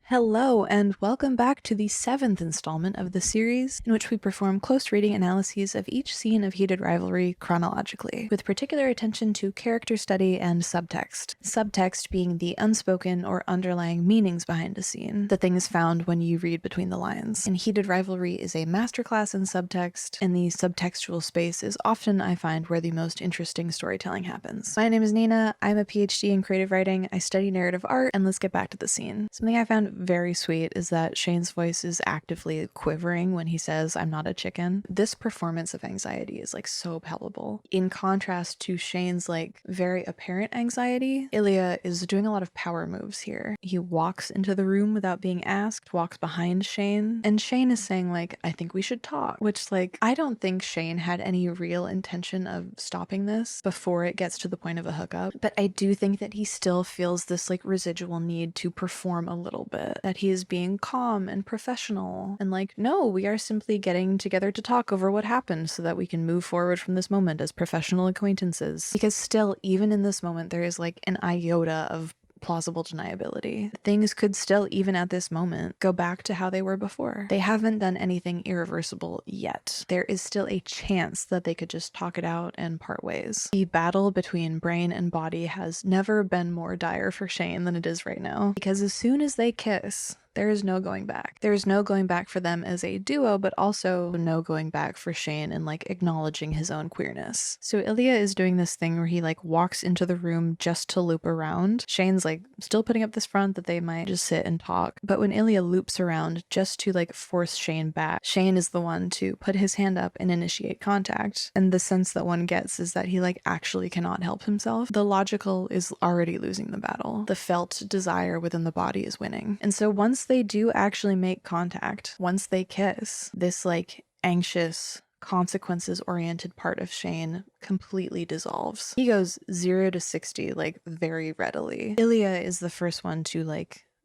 Hello, and welcome back to the 7th installment of the series, in which we perform close reading analyses of each scene of Heated Rivalry chronologically, with particular attention to character study and subtext. Subtext being the unspoken or underlying meanings behind a scene, the things found when you read between the lines. And Heated Rivalry is a masterclass in subtext, and the subtextual space is often, I find, where the most interesting storytelling happens. My name is Nina, I'm a PhD in creative writing, I study narrative art, and let's get back to the scene. Something I found very sweet is that Shane's voice is actively quivering when he says, "I'm not a chicken." This performance of anxiety is so palpable. In contrast to Shane's very apparent anxiety, Ilya is doing a lot of power moves here. He walks into the room without being asked, walks behind Shane, and Shane is saying I think we should talk, which I don't think Shane had any real intention of stopping this before it gets to the point of a hookup, but I do think that he still feels this residual need to perform a little bit. That he is being calm and professional and no, we are simply getting together to talk over what happened so that we can move forward from this moment as professional acquaintances. Because still, even in this moment, there is an iota of plausible deniability. Things could still, even at this moment, go back to how they were before. They haven't done anything irreversible yet. There is still a chance that they could just talk it out and part ways. The battle between brain and body has never been more dire for Shane than it is right now, because as soon as they kiss, there is no going back. There is no going back for them as a duo, but also no going back for Shane and acknowledging his own queerness. So Ilya is doing this thing where he walks into the room just to loop around. Shane's still putting up this front that they might just sit and talk. But when Ilya loops around just to force Shane back, Shane is the one to put his hand up and initiate contact. And the sense that one gets is that he actually cannot help himself. The logical is already losing the battle. The felt desire within the body is winning. And so once they do actually make contact, once they kiss, this anxious, consequences-oriented part of Shane completely dissolves. He goes 0 to 60 very readily. Ilya is the first one to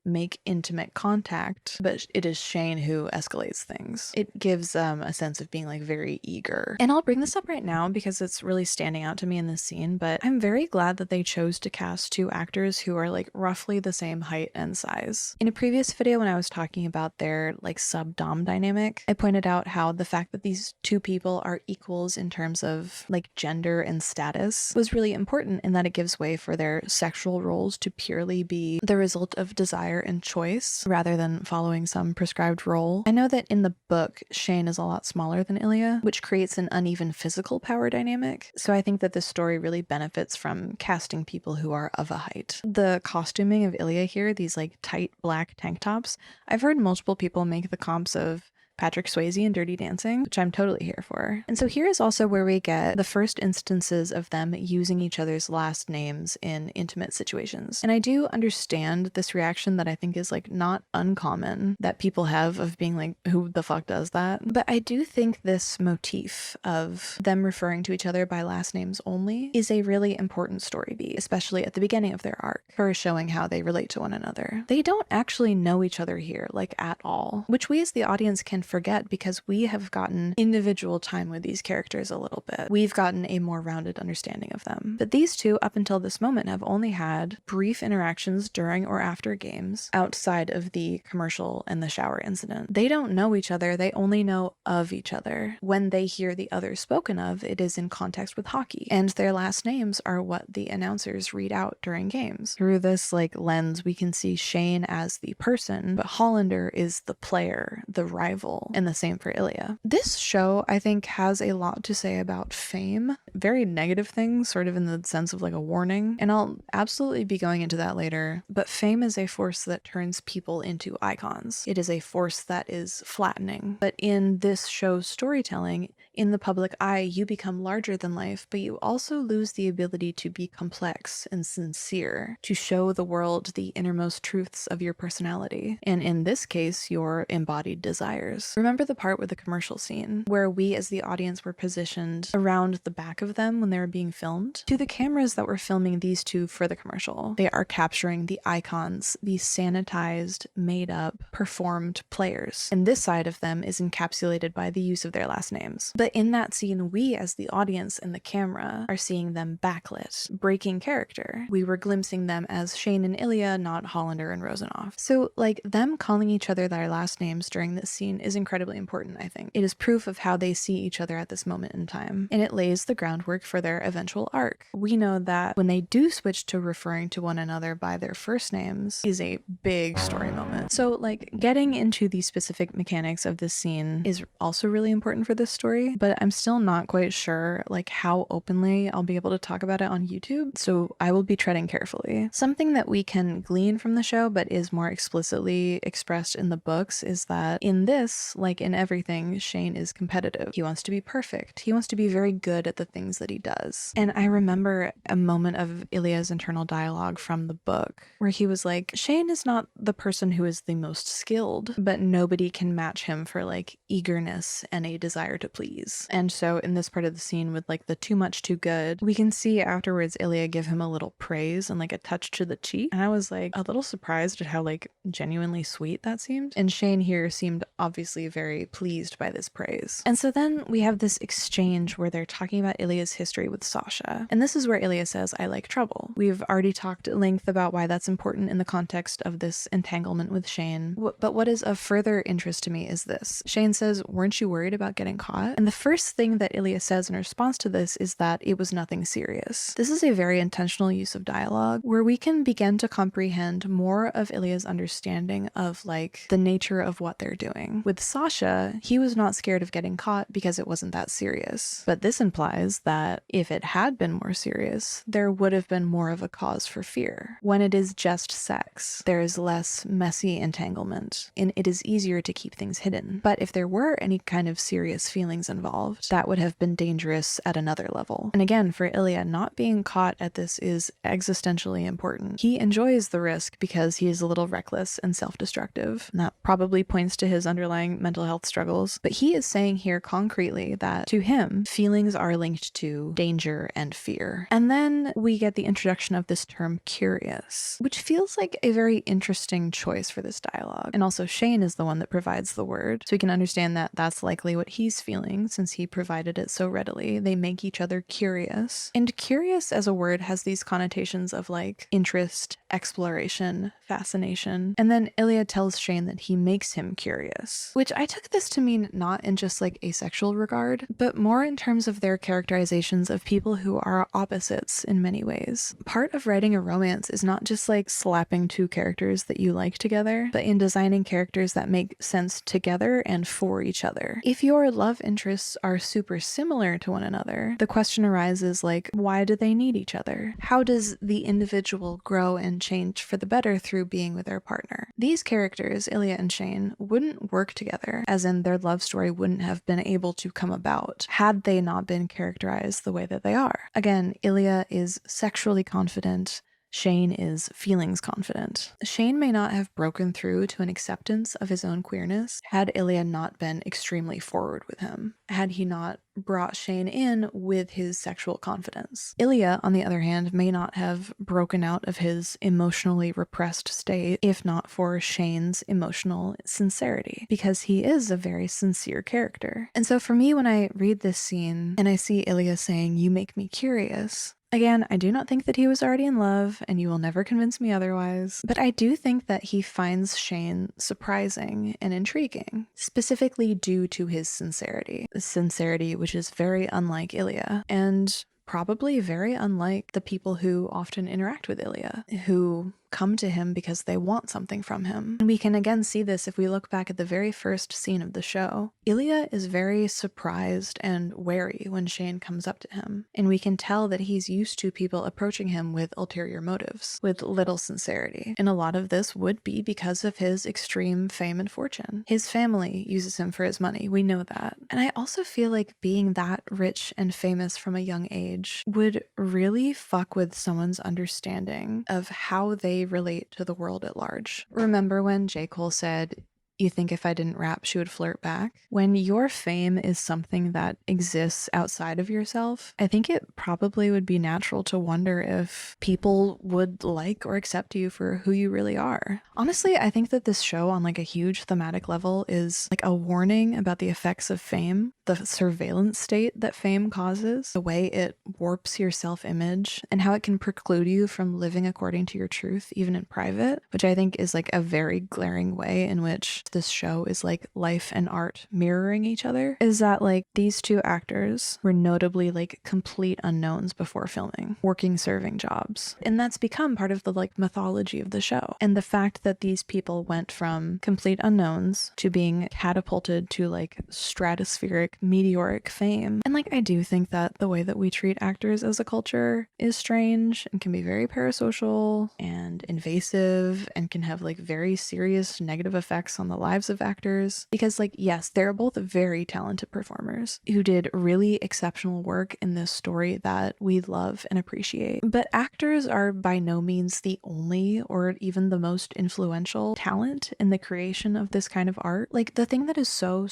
make intimate contact, but it is Shane who escalates things. It gives a sense of being very eager. And I'll bring this up right now because it's really standing out to me in this scene, but I'm very glad that they chose to cast two actors who are roughly the same height and size. In a previous video when I was talking about their sub-dom dynamic, I pointed out how the fact that these two people are equals in terms of gender and status was really important in that it gives way for their sexual roles to purely be the result of desire and choice rather than following some prescribed role. I know that in the book, Shane is a lot smaller than Ilya, which creates an uneven physical power dynamic, so I think that this story really benefits from casting people who are of a height. The costuming of Ilya here, these tight black tank tops, I've heard multiple people make the comps of Patrick Swayze in Dirty Dancing, which I'm totally here for. And so here is also where we get the first instances of them using each other's last names in intimate situations. And I do understand this reaction that I think is not uncommon that people have of being who the fuck does that? But I do think this motif of them referring to each other by last names only is a really important story beat, especially at the beginning of their arc, for showing how they relate to one another. They don't actually know each other here, at all, which we as the audience can forget because we have gotten individual time with these characters a little bit. We've gotten a more rounded understanding of them. But these two, up until this moment, have only had brief interactions during or after games outside of the commercial and the shower incident. They don't know each other, they only know of each other. When they hear the other spoken of, it is in context with hockey, and their last names are what the announcers read out during games. Through this lens, we can see Shane as the person, but Hollander is the player, the rival, and the same for Ilya. This show, I think, has a lot to say about fame. Very negative things, sort of in the sense of a warning, and I'll absolutely be going into that later, but fame is a force that turns people into icons. It is a force that is flattening. But in this show's storytelling, in the public eye, you become larger than life, but you also lose the ability to be complex and sincere, to show the world the innermost truths of your personality, and in this case, your embodied desires. characters. Remember the part with the commercial scene where we as the audience were positioned around the back of them when they were being filmed? To the cameras that were filming these two for the commercial, they are capturing the icons, the sanitized, made up, performed players. And this side of them is encapsulated by the use of their last names. But in that scene, we as the audience and the camera are seeing them backlit, breaking character. We were glimpsing them as Shane and Ilya, not Hollander and Rosenoff. So like them calling each other their last names during this scene is incredibly important, I think. It is proof of how they see each other at this moment in time, and it lays the groundwork for their eventual arc. We know that when they do switch to referring to one another by their first names is a big story moment. So like getting into the specific mechanics of this scene is also really important for this story, but I'm still not quite sure like how openly I'll be able to talk about it on YouTube, so I will be treading carefully. Something that we can glean from the show but is more explicitly expressed in the books is that in this, like in everything, Shane is competitive. He wants to be perfect. He wants to be very good at the things that he does. And I remember a moment of Ilya's internal dialogue from the book where he was like, Shane is not the person who is the most skilled, but nobody can match him for like eagerness and a desire to please. And so in this part of the scene with like the too much too good, we can see afterwards Ilya give him a little praise and like a touch to the cheek. And I was like a little surprised at how like genuinely sweet that seemed. And Shane here seemed obviously very pleased by this praise. And so then we have this exchange where they're talking about Ilya's history with Sasha. And this is where Ilya says, I like trouble. We've already talked at length about why that's important in the context of this entanglement with Shane. But what is of further interest to me is this. Shane says, weren't you worried about getting caught? And the first thing that Ilya says in response to this is that it was nothing serious. This is a very intentional use of dialogue where we can begin to comprehend more of Ilya's understanding of like the nature of what they're doing. With Sasha, he was not scared of getting caught because it wasn't that serious. But this implies that if it had been more serious, there would have been more of a cause for fear. When it is just sex, there is less messy entanglement, and it is easier to keep things hidden. But if there were any kind of serious feelings involved, that would have been dangerous at another level. And again, for Ilya, not being caught at this is existentially important. He enjoys the risk because he is a little reckless and self-destructive. And that probably points to his underlying mental health struggles. But he is saying here concretely that to him, feelings are linked to danger and fear. And then we get the introduction of this term curious, which feels like a very interesting choice for this dialogue. And also Shane is the one that provides the word, so we can understand that that's likely what he's feeling since he provided it so readily. They make each other curious. And curious as a word has these connotations of like interest, exploration, fascination. And then Ilya tells Shane that he makes him curious, which I took this to mean not in just like a sexual regard, but more in terms of their characterizations of people who are opposites in many ways. Part of writing a romance is not just like slapping two characters that you like together, but in designing characters that make sense together and for each other. If your love interests are super similar to one another, the question arises like, why do they need each other? How does the individual grow and change for the better through being with their partner? These characters, Ilya and Shane, wouldn't work together, as in their love story wouldn't have been able to come about had they not been characterized the way that they are. Again, Ilya is sexually confident, Shane is feelings confident. Shane may not have broken through to an acceptance of his own queerness had Ilya not been extremely forward with him, had he not brought Shane in with his sexual confidence. Ilya, on the other hand, may not have broken out of his emotionally repressed state if not for Shane's emotional sincerity, because he is a very sincere character. And so for me, when I read this scene and I see Ilya saying, "You make me curious," again, I do not think that he was already in love, and you will never convince me otherwise, but I do think that he finds Shane surprising and intriguing, specifically due to his sincerity. Sincerity which is very unlike Ilya, and probably very unlike the people who often interact with Ilya, who come to him because they want something from him. And we can again see this if we look back at the very first scene of the show. Ilya is very surprised and wary when Shane comes up to him, and we can tell that he's used to people approaching him with ulterior motives, with little sincerity. And a lot of this would be because of his extreme fame and fortune. His family uses him for his money, we know that. And I also feel like being that rich and famous from a young age would really fuck with someone's understanding of how they relate to the world at large. Remember when J. Cole said, You think if I didn't rap, she would flirt back? When your fame is something that exists outside of yourself, I think it probably would be natural to wonder if people would like or accept you for who you really are. Honestly, I think that this show on like a huge thematic level is like a warning about the effects of fame, the surveillance state that fame causes, the way it warps your self-image, and how it can preclude you from living according to your truth, even in private, which I think is like a very glaring way in which this show is like life and art mirroring each other, is that like these two actors were notably like complete unknowns before filming, working serving jobs. And that's become part of the like mythology of the show. And the fact that these people went from complete unknowns to being catapulted to like stratospheric, meteoric fame. And like I do think that the way that we treat actors as a culture is strange and can be very parasocial and invasive and can have like very serious negative effects on the lives of actors. Because like, yes, they're both very talented performers who did really exceptional work in this story that we love and appreciate. But actors are by no means the only or even the most influential talent in the creation of this kind of art. Like the thing that is so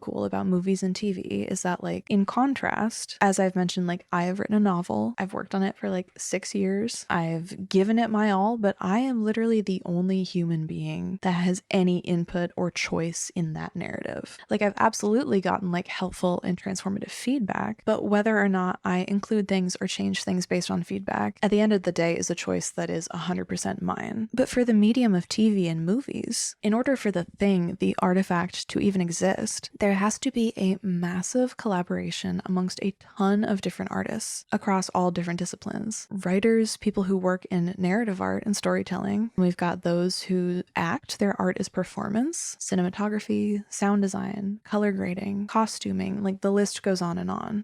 cool about movies and TV is that like in contrast, as I've mentioned, like I have written a novel, I've worked on it for like 6 years, I've given it my all, but I am literally the only human being that has any input or choice in that narrative. Like I've absolutely gotten like helpful and transformative feedback, but whether or not I include things or change things based on feedback, at the end of the day is a choice that is 100% mine. But for the medium of TV and movies, in order for the thing, the artifact to even exist, there has to be a massive collaboration amongst a ton of different artists across all different disciplines. Writers, people who work in narrative art and storytelling. We've got those who act, their art is performance, cinematography, sound design, color grading, costuming, like the list goes on.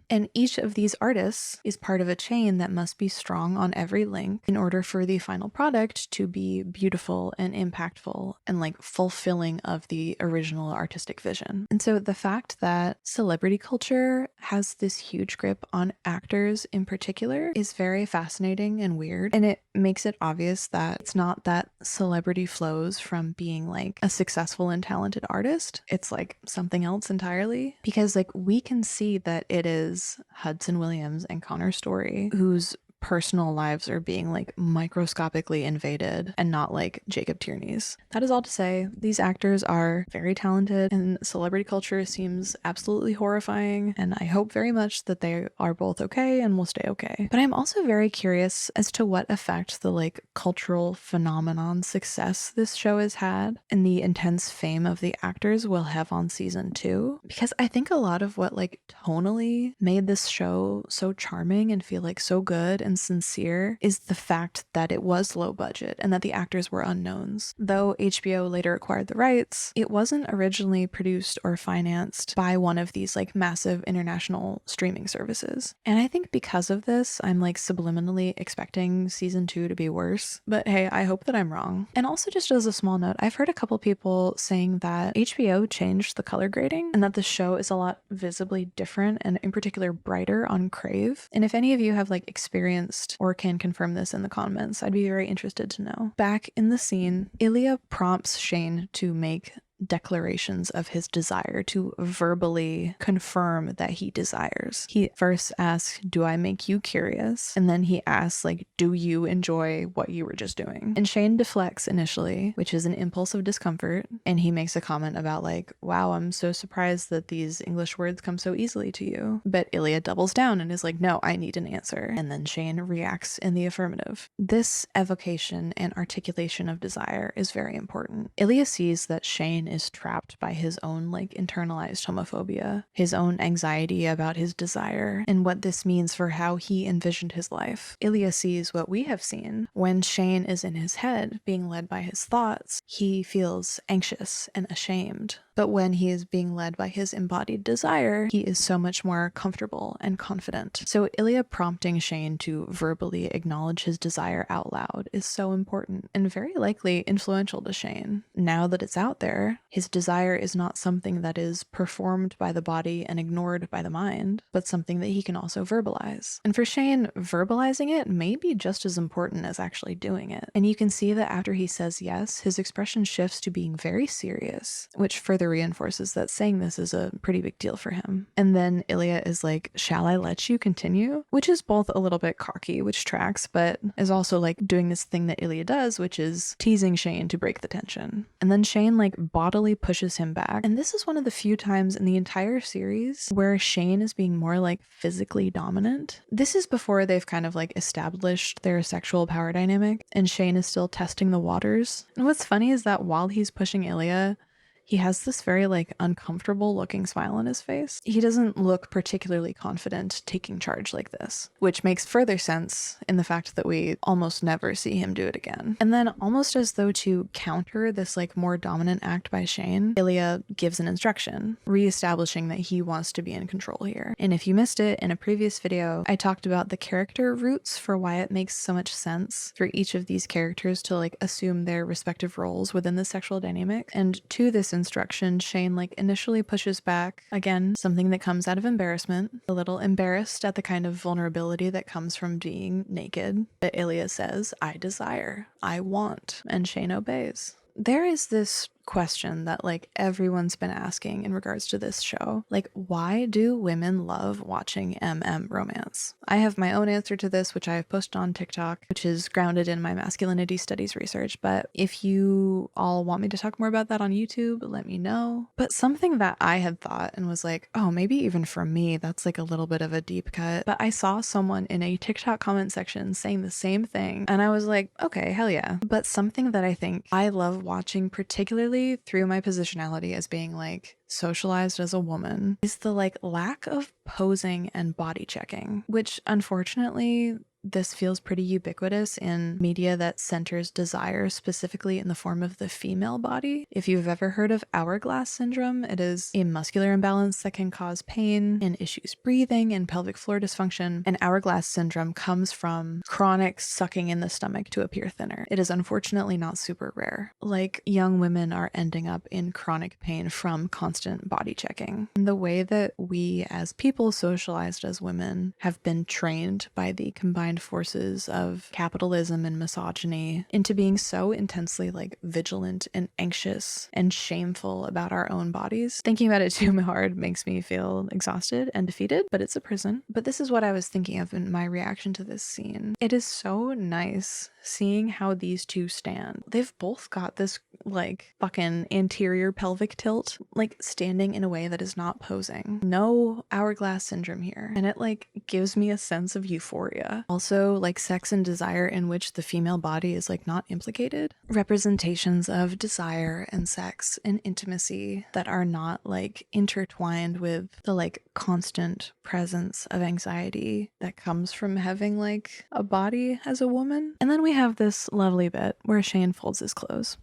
And each of these artists is part of a chain that must be strong on every link in order for the final product to be beautiful and impactful and like fulfilling of the original artistic vision. And so the fact that celebrity culture has this huge grip on actors in particular is very fascinating and weird. And it makes it obvious that it's not that celebrity flows from being like a successful and talented artist. It's like something else entirely. Because like we can see that it is Hudson Williams and Connor Story whose personal lives are being like microscopically invaded and not like Jacob Tierney's. That is all to say, these actors are very talented and celebrity culture seems absolutely horrifying, and I hope very much that they are both okay and will stay okay. But I'm also very curious as to what effect the like cultural phenomenon success this show has had and the intense fame of the actors will have on season 2, because I think a lot of what like tonally made this show so charming and feel like so good and sincere is the fact that it was low budget and that the actors were unknowns. Though HBO later acquired the rights, it wasn't originally produced or financed by one of these like massive international streaming services. And I think because of this, I'm like subliminally expecting season 2 to be worse. But hey, I hope that I'm wrong. And also just as a small note, I've heard a couple people saying that HBO changed the color grading and that the show is a lot visibly different and in particular brighter on Crave. And if any of you have like experienced or can confirm this in the comments, I'd be very interested to know. Back in the scene, Ilya prompts Shane to make declarations of his desire, to verbally confirm that he desires. He first asks, do I make you curious? And then he asks, like, do you enjoy what you were just doing? And Shane deflects initially, which is an impulse of discomfort, and he makes a comment about like, wow, I'm so surprised that these English words come so easily to you. But Ilya doubles down and is like, no, I need an answer. And then Shane reacts in the affirmative. This evocation and articulation of desire is very important. Ilya sees that Shane is trapped by his own like internalized homophobia, his own anxiety about his desire, and what this means for how he envisioned his life. Ilya sees what we have seen. When Shane is in his head, being led by his thoughts, he feels anxious and ashamed. But when he is being led by his embodied desire, he is so much more comfortable and confident. So Ilya prompting Shane to verbally acknowledge his desire out loud is so important and very likely influential to Shane. Now that it's out there, his desire is not something that is performed by the body and ignored by the mind, but something that he can also verbalize. And for Shane, verbalizing it may be just as important as actually doing it. And you can see that after he says yes, his expression shifts to being very serious, which further reinforces that saying this is a pretty big deal for him. And then Ilya is like, "Shall I let you continue?" Which is both a little bit cocky, which tracks, but is also like doing this thing that Ilya does, which is teasing Shane to break the tension. And then Shane like bodily pushes him back. And this is one of the few times in the entire series where Shane is being more like physically dominant. This is before they've kind of like established their sexual power dynamic, and Shane is still testing the waters. And what's funny is that while he's pushing Ilya, he has this very like uncomfortable looking smile on his face. He doesn't look particularly confident taking charge like this, which makes further sense in the fact that we almost never see him do it again. And then almost as though to counter this like more dominant act by Shane, Ilya gives an instruction, reestablishing that he wants to be in control here. And if you missed it, in a previous video, I talked about the character roots for why it makes so much sense for each of these characters to like assume their respective roles within the sexual dynamic. And to this instruction, Shane like initially pushes back, again, something that comes out of embarrassment, a little embarrassed at the kind of vulnerability that comes from being naked. But Ilya says, "I desire, I want," and Shane obeys. There is this question that like everyone's been asking in regards to this show. Like, why do women love watching romance? I have my own answer to this, which I have posted on TikTok, which is grounded in my masculinity studies research. But if you all want me to talk more about that on YouTube, let me know. But something that I had thought and was like, oh, maybe even for me, that's like a little bit of a deep cut. But I saw someone in a TikTok comment section saying the same thing. And I was like, okay, hell yeah. But something that I think I love watching, particularly through my positionality as being like socialized as a woman, is the like lack of posing and body checking, which unfortunately this feels pretty ubiquitous in media that centers desire specifically in the form of the female body. If you've ever heard of hourglass syndrome, it is a muscular imbalance that can cause pain and issues breathing and pelvic floor dysfunction. And hourglass syndrome comes from chronic sucking in the stomach to appear thinner. It is unfortunately not super rare. Like, young women are ending up in chronic pain from constant body checking. And the way that we as people socialized as women have been trained by the combined forces of capitalism and misogyny into being so intensely like vigilant and anxious and shameful about our own bodies. Thinking about it too hard makes me feel exhausted and defeated, but it's a prison. But this is what I was thinking of in my reaction to this scene. It is so nice seeing how these two stand. They've both got this like fucking anterior pelvic tilt, like standing in a way that is not posing. No hourglass syndrome here. And it like gives me a sense of euphoria. Also, like sex and desire in which the female body is like not implicated. Representations of desire and sex and intimacy that are not like intertwined with the like constant presence of anxiety that comes from having like a body as a woman. And then we have this lovely bit where Shane folds his clothes.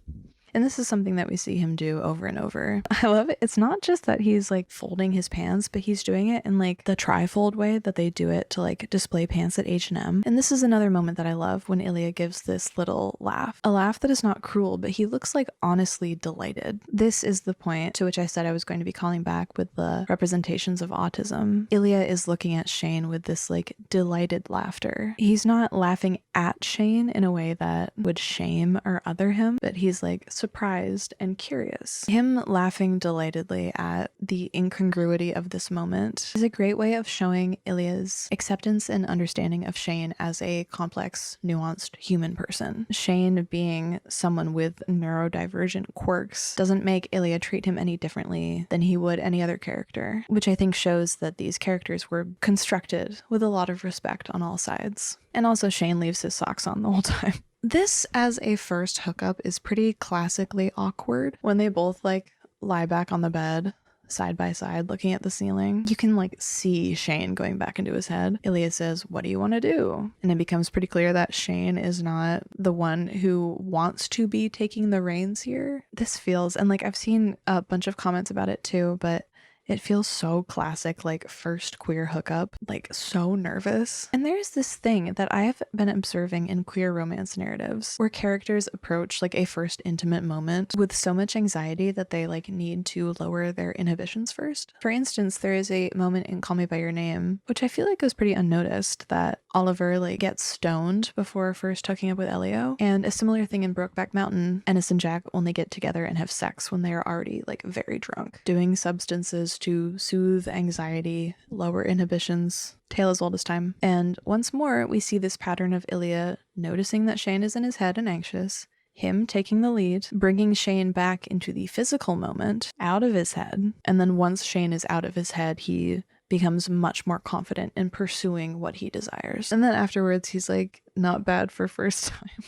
And this is something that we see him do over and over. I love it. It's not just that he's like folding his pants, but he's doing it in like the tri-fold way that they do it to like display pants at H&M. And this is another moment that I love when Ilya gives this little laugh. A laugh that is not cruel, but he looks like honestly delighted. This is the point to which I said I was going to be calling back with the representations of autism. Ilya is looking at Shane with this like delighted laughter. He's not laughing at Shane in a way that would shame or other him, but he's like surprised and curious. Him laughing delightedly at the incongruity of this moment is a great way of showing Ilya's acceptance and understanding of Shane as a complex, nuanced human person. Shane being someone with neurodivergent quirks doesn't make Ilya treat him any differently than he would any other character, which I think shows that these characters were constructed with a lot of respect on all sides. And also Shane leaves his socks on the whole time. This as a first hookup is pretty classically awkward when they both like lie back on the bed side by side looking at the ceiling. You can like see Shane going back into his head. Ilya says, "What do you want to do?" And it becomes pretty clear that Shane is not the one who wants to be taking the reins here. This feels, and like I've seen a bunch of comments about it too, but it feels so classic, like first queer hookup, like so nervous. And there's this thing that I have been observing in queer romance narratives where characters approach like a first intimate moment with so much anxiety that they like need to lower their inhibitions first. For instance, there is a moment in Call Me By Your Name, which I feel like goes pretty unnoticed, that Oliver like gets stoned before first hooking up with Elio. And a similar thing in Brokeback Mountain, Ennis and Jack only get together and have sex when they are already like very drunk, doing substances to soothe anxiety, lower inhibitions, tale as old as time. And once more, we see this pattern of Ilya noticing that Shane is in his head and anxious, him taking the lead, bringing Shane back into the physical moment, out of his head, and then once Shane is out of his head, he becomes much more confident in pursuing what he desires. And then afterwards, he's like, not bad for first time.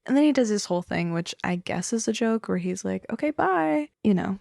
And then he does this whole thing, which I guess is a joke, where he's like, okay, bye, you know,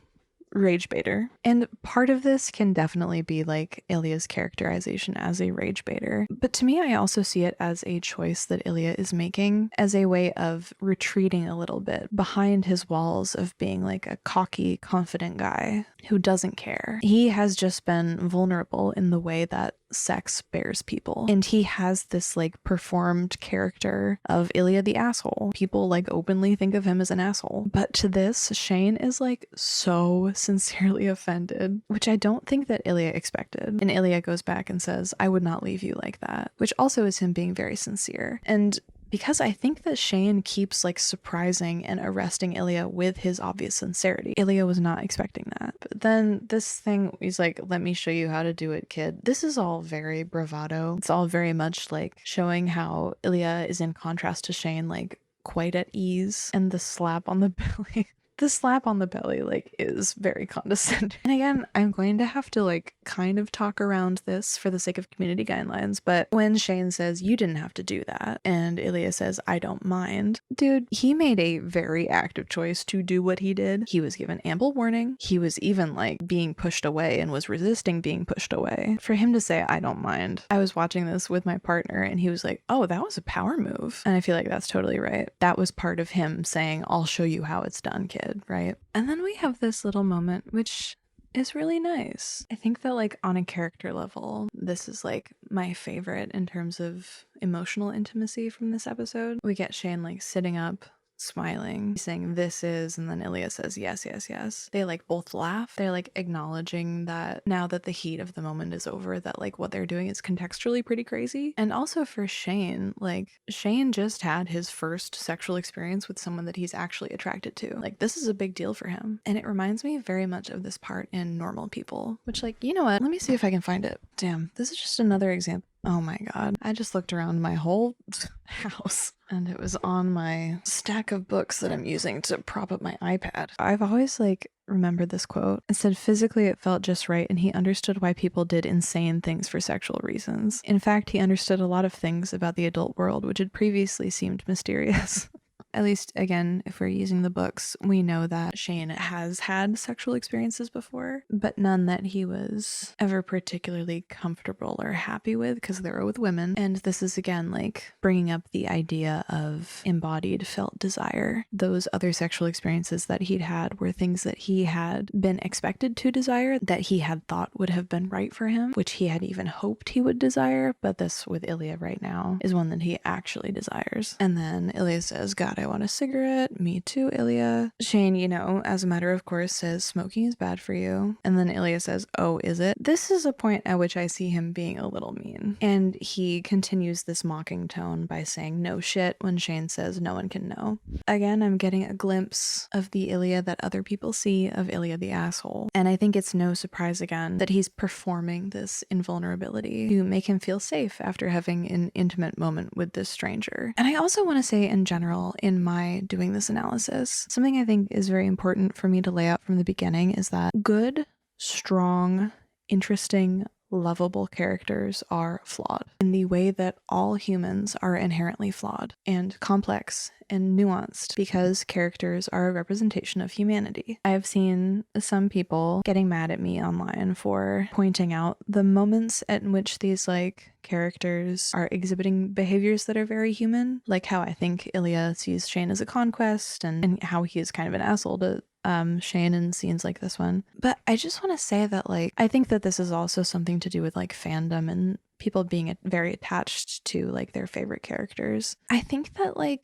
rage baiter. And part of this can definitely be like Ilya's characterization as a rage baiter. But to me, I also see it as a choice that Ilya is making as a way of retreating a little bit behind his walls of being like a cocky, confident guy who doesn't care. He has just been vulnerable in the way that sex bears people. And he has this like performed character of Ilya the asshole. People like openly think of him as an asshole. But to this, Shane is like so sincerely offended, which I don't think that Ilya expected. And Ilya goes back and says, "I would not leave you like that," which also is him being very sincere. And because I think that Shane keeps like surprising and arresting Ilya with his obvious sincerity. Ilya was not expecting that. But then this thing, he's like, "Let me show you how to do it, kid." This is all very bravado. It's all very much like showing how Ilya is in contrast to Shane, like quite at ease. And the slap on the belly. The slap on the belly, like, is very condescending. And again, I'm going to have to, like, kind of talk around this for the sake of community guidelines, but when Shane says, "You didn't have to do that," and Ilya says, "I don't mind," dude, he made a very active choice to do what he did. He was given ample warning. He was even, like, being pushed away and was resisting being pushed away. For him to say, "I don't mind," I was watching this with my partner, and he was like, "Oh, that was a power move." And I feel like that's totally right. That was part of him saying, "I'll show you how it's done, kid." Right? And then we have this little moment, which is really nice. I think that like on a character level, this is like my favorite in terms of emotional intimacy from this episode. We get Shane like sitting up, smiling, saying, "This is," and then Ilya says, "Yes, yes, yes." They like both laugh. They're like acknowledging that now that the heat of the moment is over, that like what they're doing is contextually pretty crazy. And also for Shane, like Shane just had his first sexual experience with someone that he's actually attracted to. Like this is a big deal for him. And it reminds me very much of this part in Normal People, which like, you know what? Let me see if I can find it. Damn, this is just another example. Oh my god. I just looked around my whole house and it was on my stack of books that I'm using to prop up my iPad. I've always like remembered this quote. It said, "Physically it felt just right and he understood why people did insane things for sexual reasons. In fact, he understood a lot of things about the adult world which had previously seemed mysterious." At least, again, if we're using the books, we know that Shane has had sexual experiences before, but none that he was ever particularly comfortable or happy with because they were with women. And this is, again, like bringing up the idea of embodied felt desire. Those other sexual experiences that he'd had were things that he had been expected to desire, that he had thought would have been right for him, which he had even hoped he would desire. But this with Ilya right now is one that he actually desires. And then Ilya says, "God, I want a cigarette." "Me too, Ilya." Shane, you know, as a matter of course, says, "Smoking is bad for you." And then Ilya says, "Oh, is it?" This is a point at which I see him being a little mean. And he continues this mocking tone by saying, "No shit," when Shane says, "No one can know." Again, I'm getting a glimpse of the Ilya that other people see of Ilya the asshole. And I think it's no surprise again that he's performing this invulnerability to make him feel safe after having an intimate moment with this stranger. And I also want to say in general, in my doing this analysis, something I think is very important for me to lay out from the beginning is that good, strong, interesting, lovable characters are flawed, in the way that all humans are inherently flawed and complex and nuanced, because characters are a representation of humanity. I have seen some people getting mad at me online for pointing out the moments at which these characters are exhibiting behaviors that are very human, like how I think Ilya sees Shane as a conquest, and how he is kind of an asshole to Shane in scenes like this one. But I just want to say that I think that this is also something to do with fandom and people being very attached to their favorite characters. I think that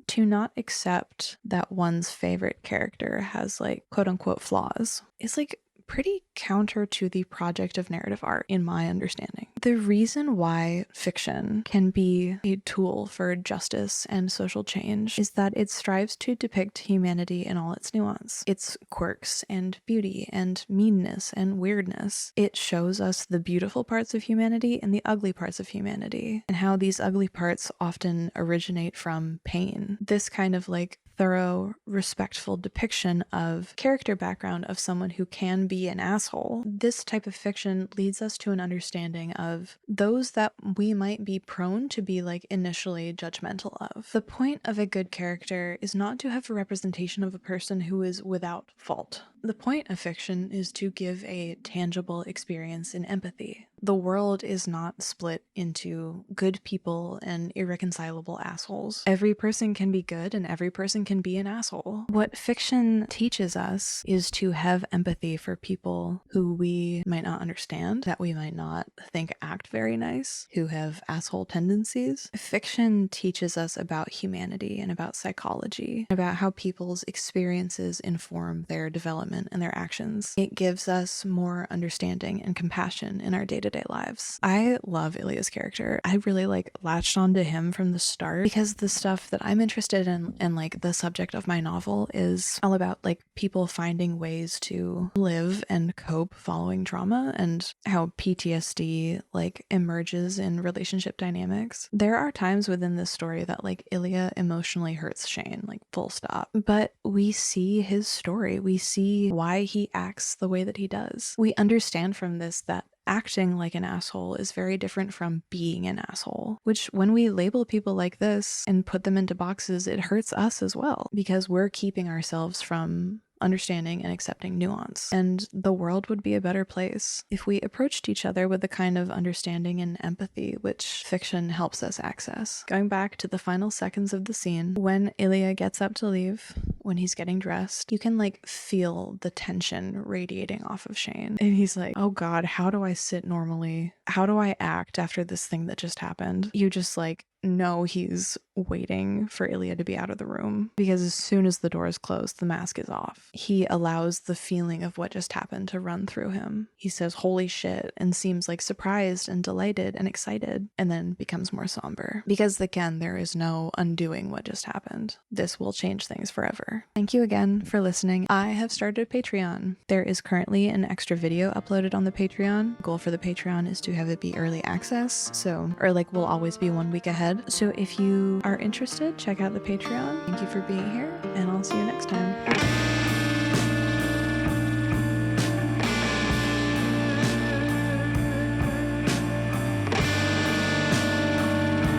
to not accept that one's favorite character has quote unquote flaws is pretty counter to the project of narrative art, in my understanding. The reason why fiction can be a tool for justice and social change is that it strives to depict humanity in all its nuance, its quirks and beauty and meanness and weirdness. It shows us the beautiful parts of humanity and the ugly parts of humanity, and how these ugly parts often originate from pain. This kind of thorough, respectful depiction of character background of someone who can be an asshole. This type of fiction leads us to an understanding of those that we might be prone to be initially judgmental of. The point of a good character is not to have a representation of a person who is without fault. The point of fiction is to give a tangible experience in empathy. The world is not split into good people and irreconcilable assholes. Every person can be good and every person can be an asshole. What fiction teaches us is to have empathy for people who we might not understand, that we might not think act very nice, who have asshole tendencies. Fiction teaches us about humanity and about psychology, about how people's experiences inform their development and their actions. It gives us more understanding and compassion in our day-to-day lives. I love Ilya's character. I really latched onto him from the start, because the stuff that I'm interested in and the subject of my novel is all about people finding ways to live and cope following trauma, and how PTSD emerges in relationship dynamics. There are times within this story that Ilya emotionally hurts Shane, full stop. But we see his story. We see why he acts the way that he does. We understand from this that acting like an asshole is very different from being an asshole, which when we label people like this and put them into boxes, it hurts us as well, because we're keeping ourselves from understanding and accepting nuance. And the world would be a better place if we approached each other with the kind of understanding and empathy which fiction helps us access. Going back to the final seconds of the scene, when Ilya gets up to leave, when he's getting dressed, you can feel the tension radiating off of Shane. And he's like, oh God, how do I sit normally? How do I act after this thing that just happened? You just know he's waiting for Ilya to be out of the room, because as soon as the door is closed, the mask is off. He allows the feeling of what just happened to run through him. He says, holy shit, and seems surprised and delighted and excited, and then becomes more somber. Because again, there is no undoing what just happened. This will change things forever. Thank you again for listening. I have started a Patreon. There is currently an extra video uploaded on the Patreon. The goal for the Patreon is to have it be early access, we'll always be 1 week ahead. So if you are interested, check out the Patreon. Thank you for being here, and I'll see you next time.